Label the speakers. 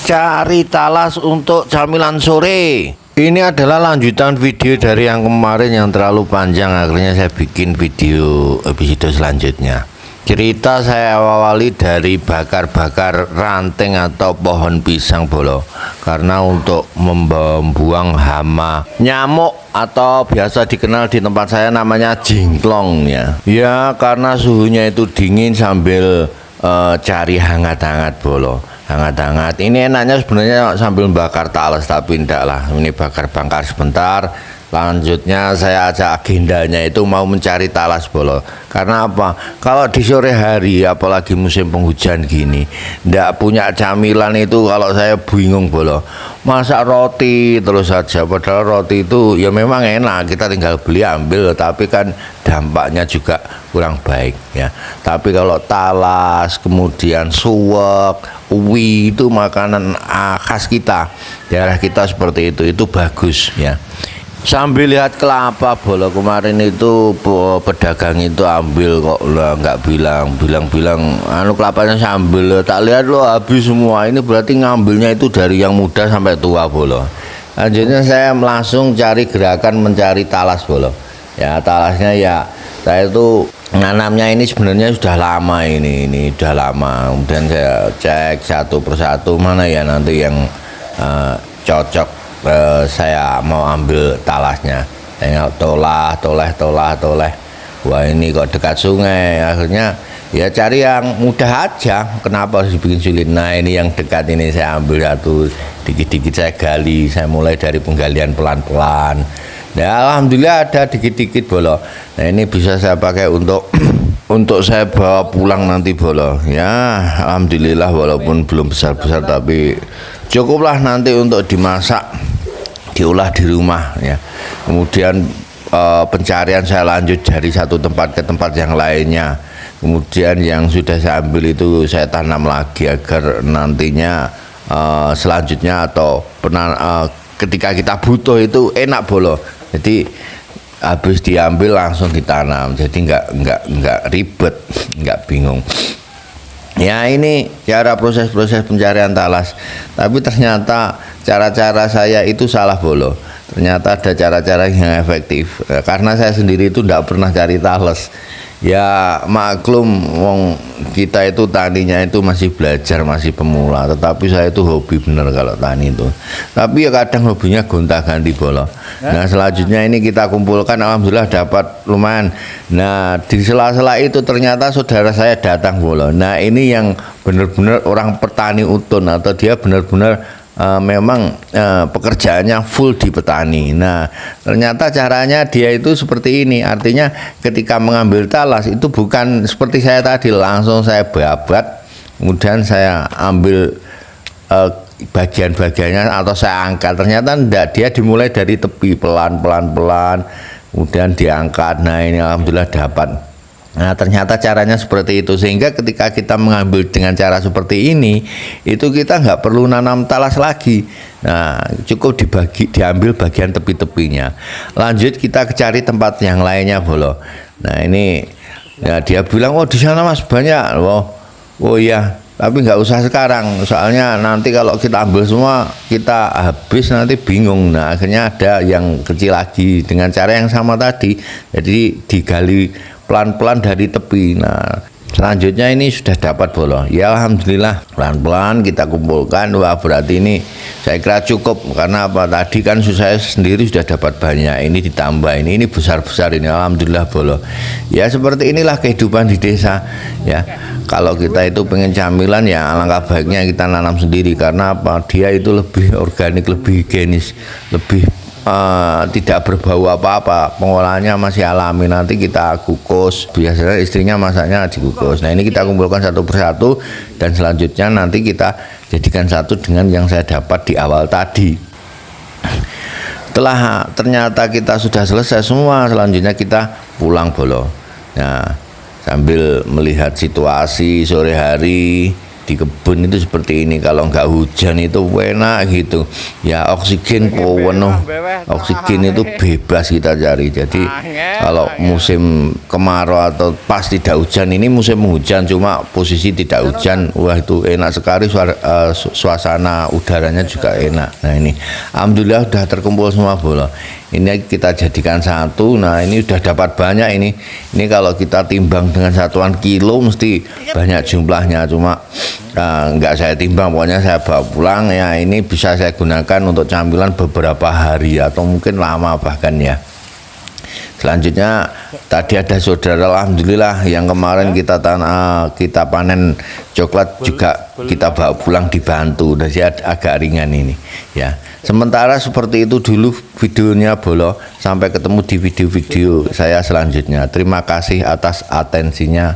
Speaker 1: Cari talas untuk camilan sore. Ini adalah lanjutan video dari yang kemarin yang terlalu panjang. Akhirnya saya bikin video episode selanjutnya. Cerita saya awali dari bakar-bakar ranting atau pohon pisang bolo, karena untuk membuang hama nyamuk atau biasa dikenal di tempat saya namanya jingklong ya karena suhunya itu dingin sambil cari hangat-hangat bolo. Hangat-hangat ini enaknya sebenarnya sambil bakar talas, tapi enggak lah, ini bakar-bakar sebentar. Lanjutnya saya ajak agendanya itu mau mencari talas bolo. Karena apa? Kalau di sore hari apalagi musim penghujan gini, enggak punya camilan itu kalau saya bingung bolo. Masak roti terus saja, padahal roti itu ya memang enak, kita tinggal beli ambil, tapi kan dampaknya juga kurang baik ya. Tapi kalau talas kemudian suwek, uwi itu makanan khas kita, daerah kita seperti itu bagus ya. Sambil lihat kelapa bolo, kemarin itu pedagang itu ambil kok lah, nggak bilang anu kelapanya sambil tak lihat lo habis semua. Ini berarti ngambilnya itu dari yang muda sampai tua bolo. Lanjutnya saya langsung cari gerakan mencari talas bolo. Ya talasnya ya saya itu nanamnya ini sebenarnya sudah lama, ini sudah lama. Kemudian saya cek satu persatu mana ya nanti yang cocok. Saya mau ambil talasnya, saya toleh. Wah ini kok dekat sungai, akhirnya ya cari yang mudah aja, kenapa harus dibikin sulit. Nah ini yang dekat ini saya ambil satu, dikit-dikit saya gali, saya mulai dari penggalian pelan-pelan. Ya alhamdulillah ada dikit-dikit bolo. Nah ini bisa saya pakai untuk untuk saya bawa pulang nanti bolo ya. Alhamdulillah walaupun belum besar-besar tapi cukuplah nanti untuk dimasak, diolah di rumah ya. Kemudian pencarian saya lanjut dari satu tempat ke tempat yang lainnya. Kemudian yang sudah saya ambil itu saya tanam lagi agar nantinya selanjutnya atau ketika kita butuh itu enak bolo. Jadi habis diambil langsung ditanam, jadi nggak ribet, nggak bingung. Ya ini cara proses pencarian talas. Tapi ternyata cara-cara saya itu salah bolo. Ternyata ada cara-cara yang efektif. Karena saya sendiri itu tidak pernah cari talas. Ya maklum, wong kita itu taninya itu masih belajar, masih pemula. Tetapi saya itu hobi bener kalau tani itu. Tapi ya kadang hobinya gonta-ganti bolo. Nah selanjutnya ini kita kumpulkan, alhamdulillah dapat lumayan. Nah di sela-sela itu ternyata saudara saya datang bolo. Nah ini yang benar-benar orang petani utun, atau dia benar-benar memang pekerjaannya full di petani. Nah ternyata caranya dia itu seperti ini, artinya ketika mengambil talas itu bukan seperti saya tadi langsung saya babat, kemudian saya ambil bagian-bagiannya atau saya angkat. Ternyata enggak, dia dimulai dari tepi pelan kemudian diangkat. Nah ini alhamdulillah dapat. Nah ternyata caranya seperti itu, sehingga ketika kita mengambil dengan cara seperti ini itu kita nggak perlu nanam talas lagi. Nah cukup diambil bagian tepi-tepinya. Lanjut kita cari tempat yang lainnya bolo. Nah ini ya dia bilang oh di sana mas banyak. Oh iya, tapi nggak usah sekarang, soalnya nanti kalau kita ambil semua kita habis nanti bingung. Nah akhirnya ada yang kecil lagi dengan cara yang sama tadi, jadi digali pelan-pelan dari tepi. Nah selanjutnya ini sudah dapat bolo ya, alhamdulillah pelan-pelan kita kumpulkan. Wah berarti ini saya kira cukup, karena apa tadi kan saya sendiri sudah dapat banyak, ini ditambah ini besar-besar ini, alhamdulillah bolo ya. Seperti inilah kehidupan di desa ya. Kalau kita itu pengen camilan ya alangkah baiknya kita nanam sendiri, karena apa dia itu lebih organik, lebih higienis, lebih tidak berbau apa-apa, pengolahannya masih alami. Nanti kita kukus, biasanya istrinya masaknya dikukus. Nah ini kita kumpulkan satu persatu dan selanjutnya nanti kita jadikan satu dengan yang saya dapat di awal tadi. Setelah ternyata kita sudah selesai semua, selanjutnya kita pulang bolo. Nah sambil melihat situasi sore hari di kebun itu seperti ini. Kalau nggak hujan itu enak gitu ya, oksigen penuh, oksigen itu bebas kita cari. Jadi kalau musim kemarau atau pas tidak hujan, ini musim hujan cuma posisi tidak hujan, wah itu enak sekali, suasana udaranya juga enak. Nah ini alhamdulillah udah terkumpul semua bola. Ini kita jadikan satu. Nah ini udah dapat banyak ini kalau kita timbang dengan satuan kilo mesti banyak jumlahnya, cuma nggak saya timbang, pokoknya saya bawa pulang ya. Ini bisa saya gunakan untuk camilan beberapa hari atau mungkin lama bahkan ya. Selanjutnya tadi ada saudara alhamdulillah yang kemarin kita panen coklat juga kita bawa pulang dibantu, jadi agak ringan ini ya. Sementara seperti itu dulu videonya Bolo, sampai ketemu di video-video saya selanjutnya. Terima kasih atas atensinya.